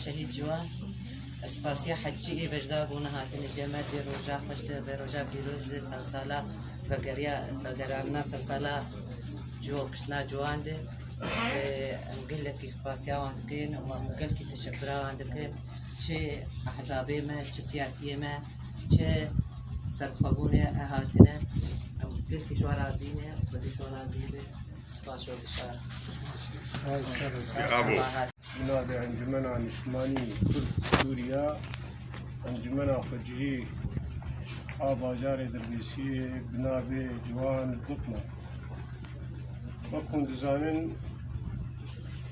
شهید جوان اسپاسیا حجی بجدا بونه هاتن جمع دی روزا خوشت به روزا پیروز سرسالا بگران سرسالا جو کشنا جوان ده نقول لك اسپاسیا وانکن و نقول لك تشکر وانکن چه احزابی ما چه سیاسی ما چه سرخوابونه هاتنه نقول لك شو رازینه بدی شو رازیه اسپاسیا بشار نادي أنجمن نشماني كرد سوريا أنجمن خجهي آباجار درديسي بنابي جوان قطنا وكون دزانن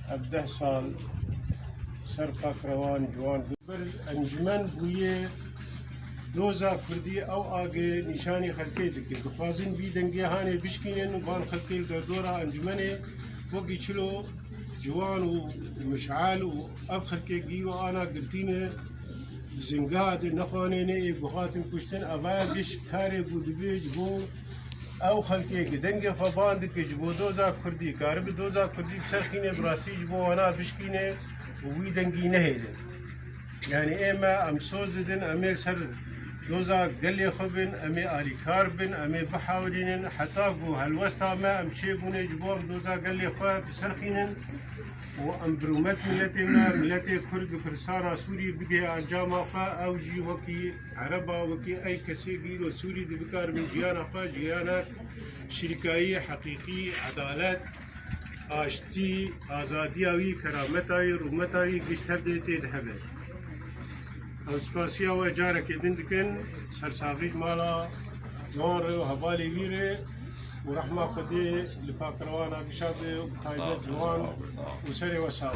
17 سال سرقا كروان جوان قبل أنجمن بويه دوزا كردي أو آگه نشاني خلقه دكي دخوازن بي دنگي هاني بشكينن وبان خلقه دورا أنجمنه وقي چلو جوان ومشعال وأبخر كيجي وأنا قلتينه زنقاد نخوانيني بخاتم كشتن أبا بيش كاري بودبيج بو أو خلقي قدنجة فباندك جبو دوزا كردي كارب دوزا كردي بسرخينه براسي جبو أنا بشكينه ووي دنجي نهيله يعني إما أم سوزدن أمير سر دوزا قلي خبن أمي آلي كاربن أمي بحاولين حتى قو هالوسطى ما أم شيبون جبوم دوزا قلي خوا بسرخينن وأم برومت ملتنا ملتي كرد وكرسانا سوري بدي أنجاما فا أوجي وكي عربا وكي أي كسيقي وسوري دي بكار من جيانا فا جيانا شركائي حقيقي عدالات آشتي آزادياوي كرامتاوي رومتاوي قشت هفده تيدحبه اسپاسیا و جاره که دندکن سرساقی مالا جوان رو حوالی ویره و رحمه خودی لپاکروان آگشاده و تایبت جوان و سری و سال